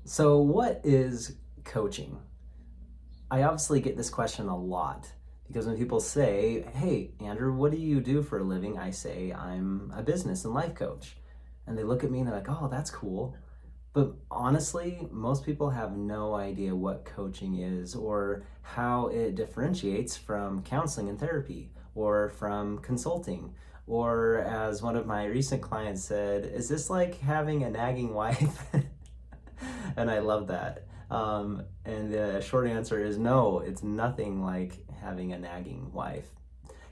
So, what is coaching? I obviously get this question a lot because when people say, "Hey, Andrew, what do you do for a living?" I say, "I'm a business and life coach." And they look at me and they're like, "Oh, that's cool." But honestly, most people have no idea what coaching is or how it differentiates from counseling and therapy or from consulting. Or, as one of my recent clients said, is this like having a nagging wife? And I love that. And the short answer is no, it's nothing like having a nagging wife.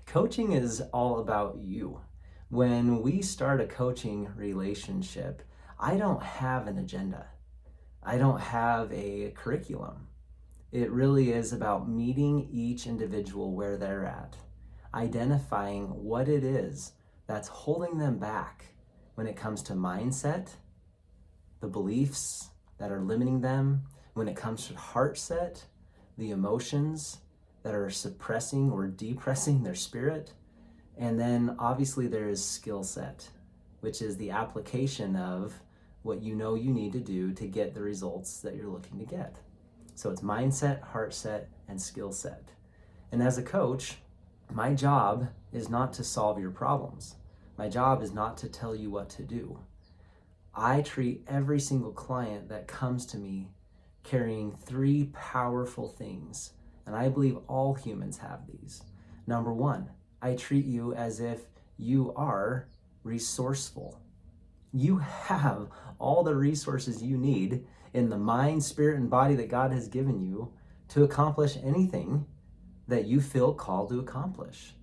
Coaching is all about you. When we start a coaching relationship, I don't have an agenda. I don't have a curriculum. It really is about meeting each individual where they're at, identifying what it is that's holding them back when it comes to mindset, the beliefs that are limiting them, when it comes to heart set, the emotions that are suppressing or depressing their spirit. And then obviously there is skill set, which is the application of what you know you need to do to get the results that you're looking to get. So it's mindset, heart set, and skill set. And as a coach, my job is not to solve your problems. My job is not to tell you what to do. I treat every single client that comes to me carrying three powerful things, and I believe all humans have these. Number one, I treat you as if you are resourceful. You have all the resources you need in the mind, spirit, and body that God has given you to accomplish anything that you feel called to accomplish.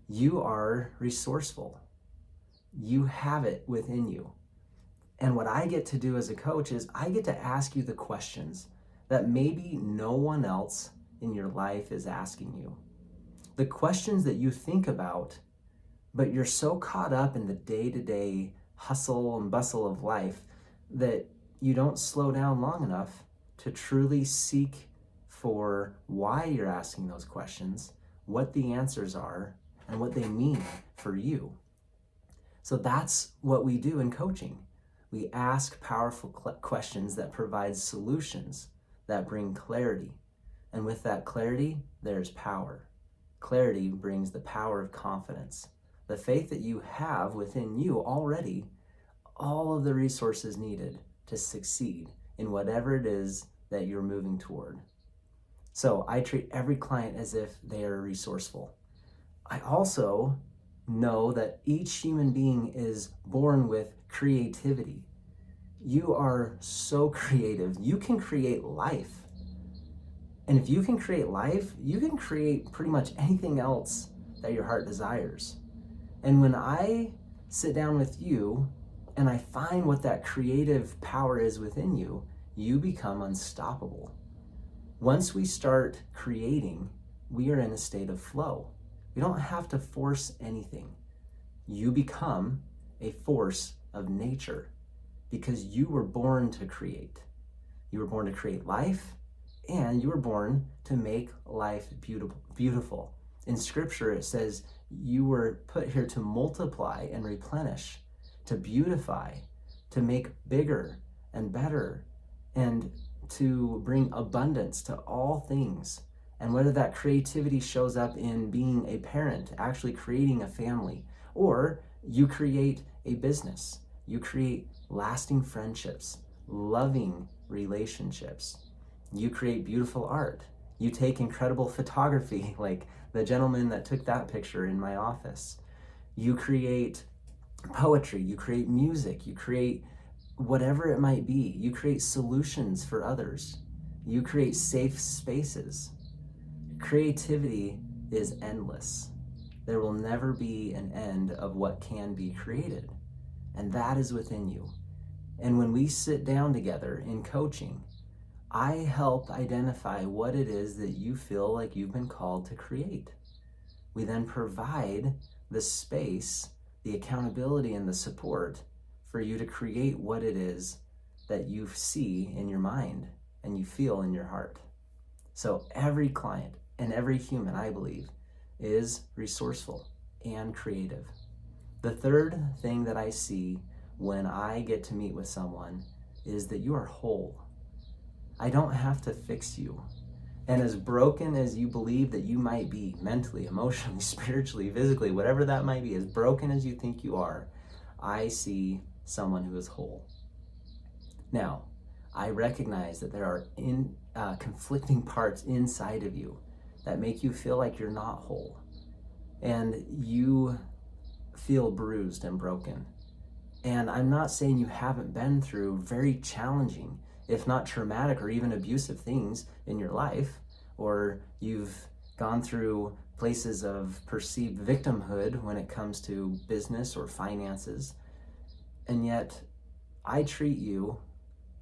You are resourceful. You have it within you. And what I get to do as a coach is I get to ask you the questions that maybe no one else in your life is asking you. The questions that you think about, but you're so caught up in the day-to-day hustle and bustle of life that you don't slow down long enough to truly seek for why you're asking those questions, what the answers are, and what they mean for you. So that's what we do in coaching. We ask powerful questions that provide solutions that bring clarity. And with that clarity, there's power. Clarity brings the power of confidence. The faith that you have within you already, all of the resources needed to succeed in whatever it is that you're moving toward. So I treat every client as if they are resourceful. I also know that each human being is born with creativity. You are so creative. You can create life. And if you can create life, you can create pretty much anything else that your heart desires. And when I sit down with you and I find what that creative power is within you, you become unstoppable. Once we start creating, we are in a state of flow. We don't have to force anything. You become a force of nature because you were born to create. You were born to create life, and you were born to make life beautiful. In Scripture, it says you were put here to multiply and replenish, to beautify, to make bigger and better, and to bring abundance to all things. And whether that creativity shows up in being a parent, actually creating a family, or you create a business, you create lasting friendships, loving relationships, you create beautiful art, you take incredible photography, like the gentleman that took that picture in my office, you create poetry, you create music, you create whatever it might be, you create solutions for others, you create safe spaces. Creativity is endless. There will never be an end of what can be created, and that is within you. And when we sit down together in coaching, I help identify what it is that you feel like you've been called to create. We then provide the space, the accountability, and the support for you to create what it is that you see in your mind and you feel in your heart. So every client and every human, I believe, is resourceful and creative. The third thing that I see when I get to meet with someone is that you are whole. I don't have to fix you. And as broken as you believe that you might be, mentally, emotionally, spiritually, physically, whatever that might be, as broken as you think you are, I see someone who is whole. Now, I recognize that there are conflicting parts inside of you that make you feel like you're not whole. And you feel bruised and broken. And I'm not saying you haven't been through very challenging, if not traumatic or even abusive things in your life, or you've gone through places of perceived victimhood when it comes to business or finances. And yet, I treat you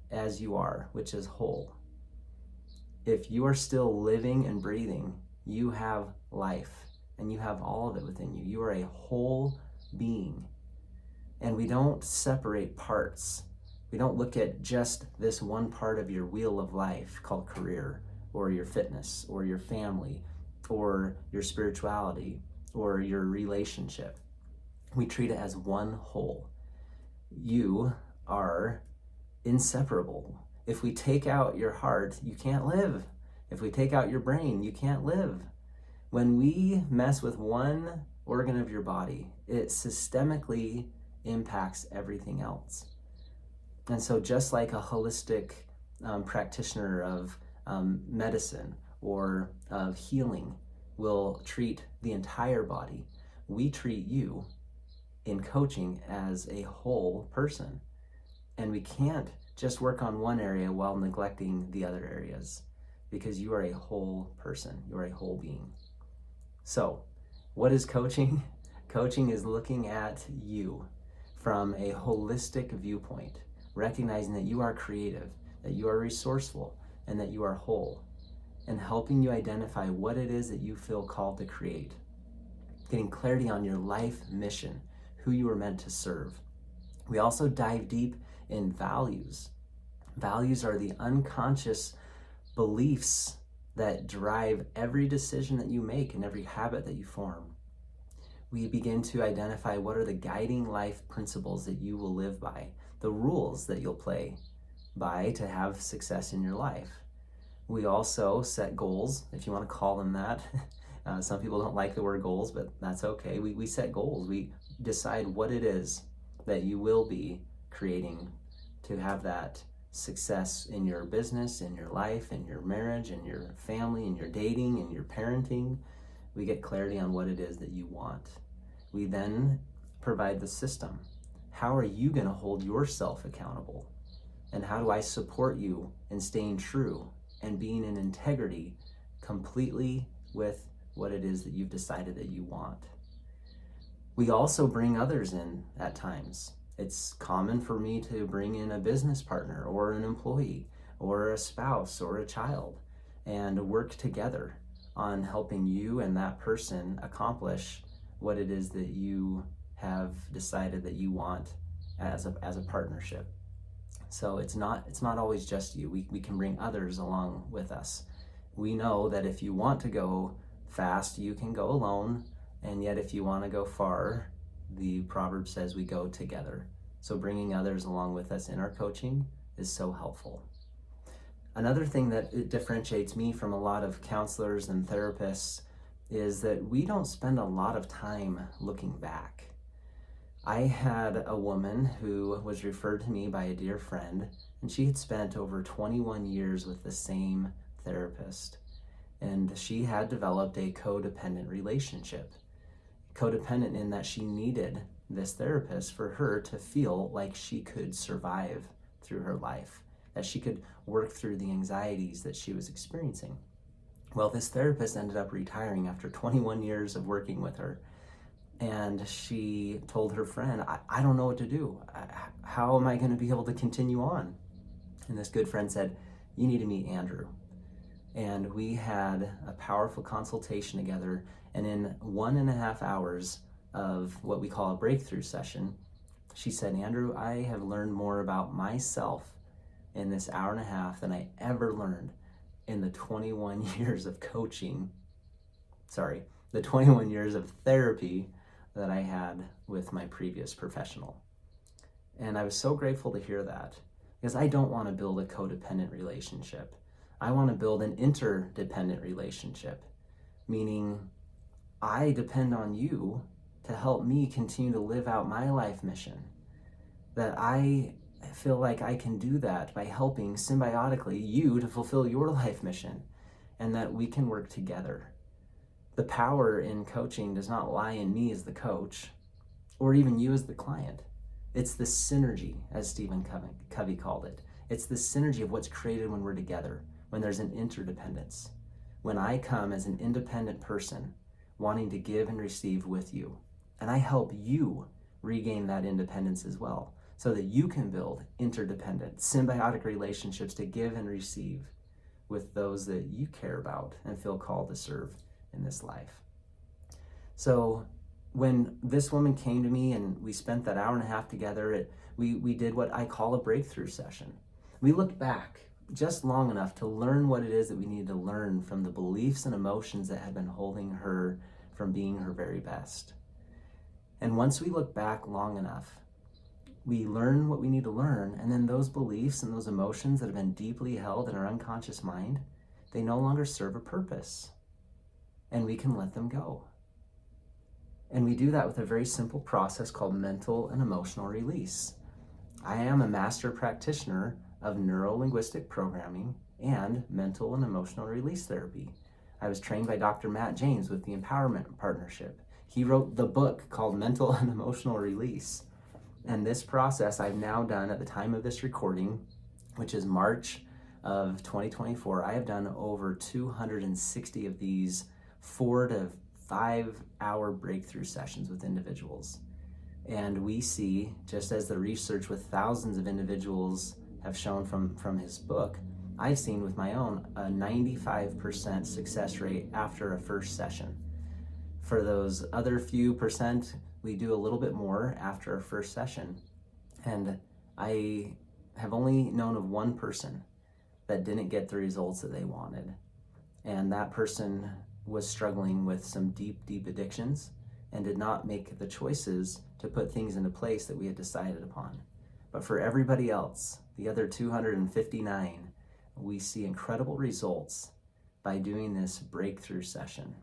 as you are, which is whole. If you are still living and breathing, you have life, and you have all of it within you. You are a whole being. And we don't separate parts. We don't look at just this one part of your wheel of life called career, or your fitness, or your family, or your spirituality, or your relationship. We treat it as one whole. You are inseparable. If we take out your heart, you can't live. If we take out your brain, you can't live. When we mess with one organ of your body, it systemically impacts everything else. And so just like a holistic practitioner of medicine or of healing will treat the entire body, we treat you in coaching as a whole person. And we can't just work on one area while neglecting the other areas, because you are a whole person, you are a whole being. So, what is coaching? Coaching is looking at you from a holistic viewpoint, recognizing that you are creative, that you are resourceful, and that you are whole, and helping you identify what it is that you feel called to create, getting clarity on your life mission, who you are meant to serve. We also dive deep in values. Values are the unconscious beliefs that drive every decision that you make and every habit that you form. We begin to identify what are the guiding life principles that you will live by, the rules that you'll play by to have success in your life. We also set goals, if you want to call them that. Some people don't like the word goals, but that's okay. We set goals. We decide what it is that you will be creating to have that success in your business, in your life, in your marriage, in your family, in your dating, in your parenting. We get clarity on what it is that you want. We then provide the system. How are you going to hold yourself accountable? And how do I support you in staying true and being in integrity completely with what it is that you've decided that you want? We also bring others in at times. It's common for me to bring in a business partner or an employee or a spouse or a child and work together on helping you and that person accomplish what it is that you have decided that you want as a partnership. So it's not always just you. We can bring others along with us. We know that if you want to go fast, you can go alone, and yet if you want to go far, the proverb says we go together. So bringing others along with us in our coaching is so helpful. Another thing that it differentiates me from a lot of counselors and therapists is that we don't spend a lot of time looking back. I had a woman who was referred to me by a dear friend, and she had spent over 21 years with the same therapist. And she had developed a codependent relationship. Codependent in that she needed this therapist for her to feel like she could survive through her life, that she could work through the anxieties that she was experiencing. Well, this therapist ended up retiring after 21 years of working with her. And she told her friend, I don't know what to do. How am I going to be able to continue on? And this good friend said, you need to meet Andrew. And we had a powerful consultation together. And in 1.5 hours of what we call a breakthrough session, she said, Andrew, I have learned more about myself in this 1.5 hours than I ever learned in the 21 years of the 21 years of therapy that I had with my previous professional. And I was so grateful to hear that, because I don't want to build a codependent relationship. I want to build an interdependent relationship, meaning I depend on you to help me continue to live out my life mission. That I feel like I can do that by helping symbiotically you to fulfill your life mission, and that we can work together. The power in coaching does not lie in me as the coach, or even you as the client. It's the synergy, as Stephen Covey called it. It's the synergy of what's created when we're together, when there's an interdependence. When I come as an independent person, wanting to give and receive with you, and I help you regain that independence as well, so that you can build interdependent, symbiotic relationships to give and receive with those that you care about and feel called to serve in this life. So when this woman came to me and we spent that hour and a half together, we did what I call a breakthrough session. We looked back just long enough to learn what it is that we needed to learn from the beliefs and emotions that had been holding her from being her very best. And once we look back long enough, we learn what we need to learn, and then those beliefs and those emotions that have been deeply held in our unconscious mind, they no longer serve a purpose, and we can let them go. And we do that with a very simple process called mental and emotional release. I am a master practitioner of neuro-linguistic programming and mental and emotional release therapy. I was trained by Dr. Matt James with the Empowerment Partnership. He wrote the book called Mental and Emotional Release. And this process I've now done at the time of this recording, which is March of 2024, I have done over 260 of these 4 to 5 hour breakthrough sessions with individuals. And we see, just as the research with thousands of individuals have shown from his book, I've seen with my own a 95% success rate after a first session. For those other few percent, we do a little bit more after our first session. And I have only known of one person that didn't get the results that they wanted. And that person was struggling with some deep, deep addictions and did not make the choices to put things into place that we had decided upon. But for everybody else, the other 259, we see incredible results by doing this breakthrough session.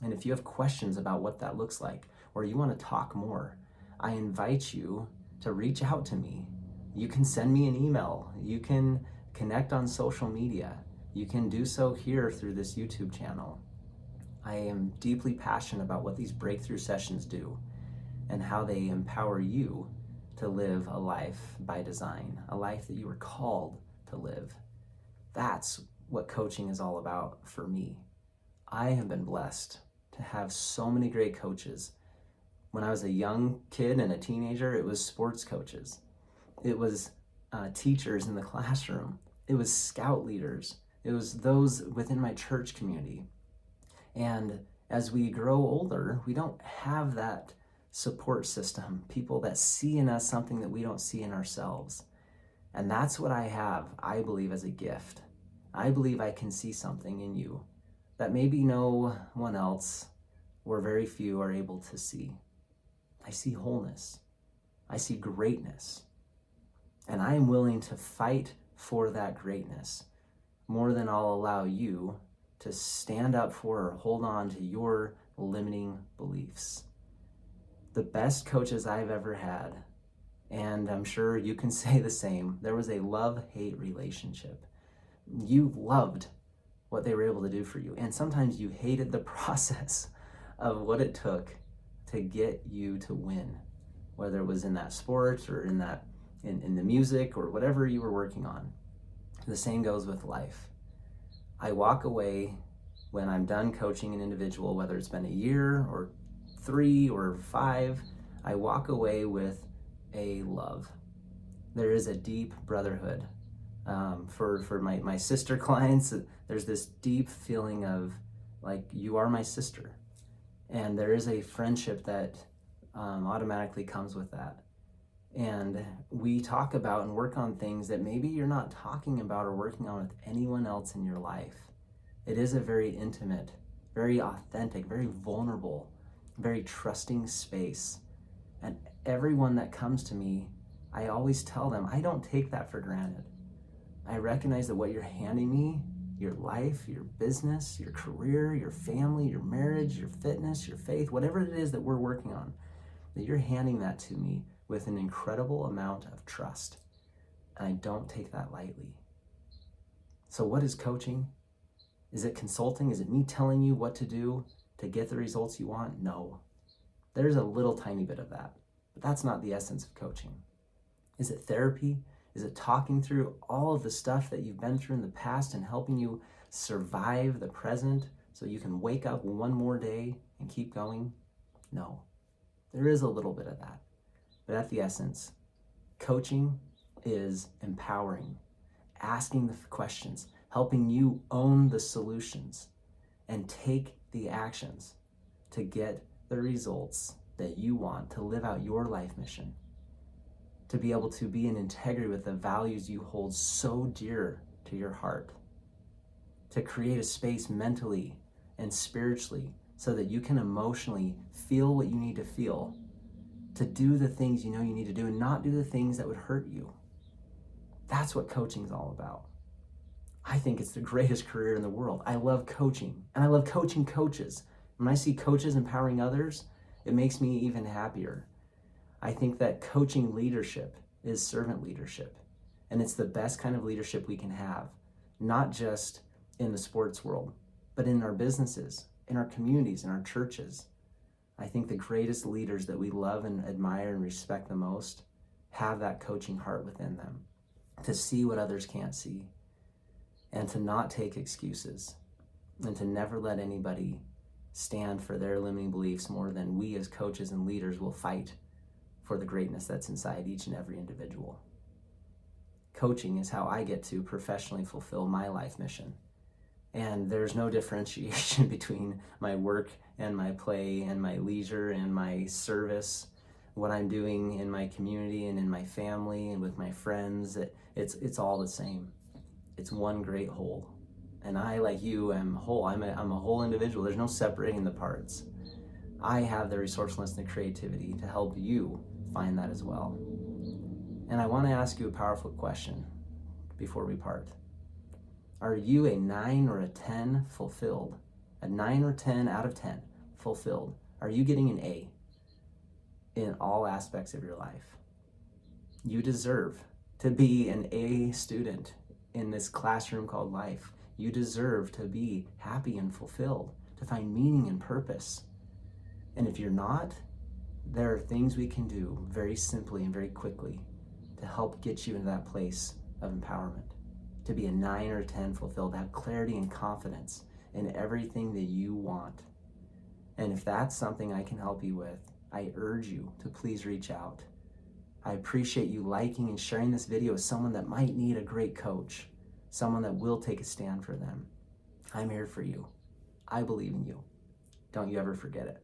And if you have questions about what that looks like, or you want to talk more, I invite you to reach out to me. You can send me an email. You can connect on social media. You can do so here through this YouTube channel. I am deeply passionate about what these breakthrough sessions do and how they empower you to live a life by design, a life that you were called to live. That's what coaching is all about for me. I have been blessed to have so many great coaches. When I was a young kid and a teenager, it was sports coaches. It was teachers in the classroom. It was scout leaders. It was those within my church community. And as we grow older, we don't have that support system, people that see in us something that we don't see in ourselves. And that's what I have, I believe, as a gift. I believe I can see something in you that maybe no one else or very few are able to see. I see wholeness. I see greatness. And I am willing to fight for that greatness more than I'll allow you to stand up for or hold on to your limiting beliefs. The best coaches I've ever had, and I'm sure you can say the same, there was a love-hate relationship. You loved what they were able to do for you, and sometimes you hated the process of what it took to get you to win, whether it was in that sport or in the music or whatever you were working on. The same goes with life. I walk away when I'm done coaching an individual, whether it's been a year or 3 or 5, I walk away with a love. There is a deep brotherhood. For my sister clients, there's this deep feeling of like, you are my sister. And there is a friendship that automatically comes with that. And we talk about and work on things that maybe you're not talking about or working on with anyone else in your life. It is a very intimate, very authentic, very vulnerable, very trusting space. And everyone that comes to me, I always tell them, I don't take that for granted. I recognize that what you're handing me, your life, your business, your career, your family, your marriage, your fitness, your faith, whatever it is that we're working on, that you're handing that to me with an incredible amount of trust. And I don't take that lightly. So what is coaching? Is it consulting? Is it me telling you what to do to get the results you want? No. There's a little tiny bit of that, but that's not the essence of coaching. Is it therapy? Is it talking through all of the stuff that you've been through in the past and helping you survive the present so you can wake up one more day and keep going? No. There is a little bit of that. But at the essence, coaching is empowering, asking the questions, helping you own the solutions and take the actions to get the results that you want to live out your life mission, to be able to be in integrity with the values you hold so dear to your heart, to create a space mentally and spiritually so that you can emotionally feel what you need to feel, to do the things you know you need to do and not do the things that would hurt you. That's what coaching is all about. I think it's the greatest career in the world. I love coaching, and I love coaching coaches. When I see coaches empowering others, it makes me even happier. I think that coaching leadership is servant leadership, and it's the best kind of leadership we can have, not just in the sports world, but in our businesses, in our communities, in our churches. I think the greatest leaders that we love and admire and respect the most have that coaching heart within them, to see what others can't see, and to not take excuses, and to never let anybody stand for their limiting beliefs more than we as coaches and leaders will fight for the greatness that's inside each and every individual. Coaching is how I get to professionally fulfill my life mission. And there's no differentiation between my work and my play and my leisure and my service, what I'm doing in my community and in my family and with my friends. It's all the same. It's one great whole. And I, like you, am whole. I'm a whole individual. There's no separating the parts. I have the resourcefulness and the creativity to help you find that as well. And I want to ask you a powerful question before we part. Are you a 9 or a 10 fulfilled? A 9 or 10 out of 10 fulfilled? Are you getting an A in all aspects of your life? You deserve to be an A student in this classroom called life. You deserve to be happy and fulfilled, to find meaning and purpose. And if you're not, there are things we can do very simply and very quickly to help get you into that place of empowerment, to be a 9 or 10 fulfilled, to have clarity and confidence in everything that you want. And if that's something I can help you with, I urge you to please reach out. I appreciate you liking and sharing this video with someone that might need a great coach, someone that will take a stand for them. I'm here for you. I believe in you. Don't you ever forget it.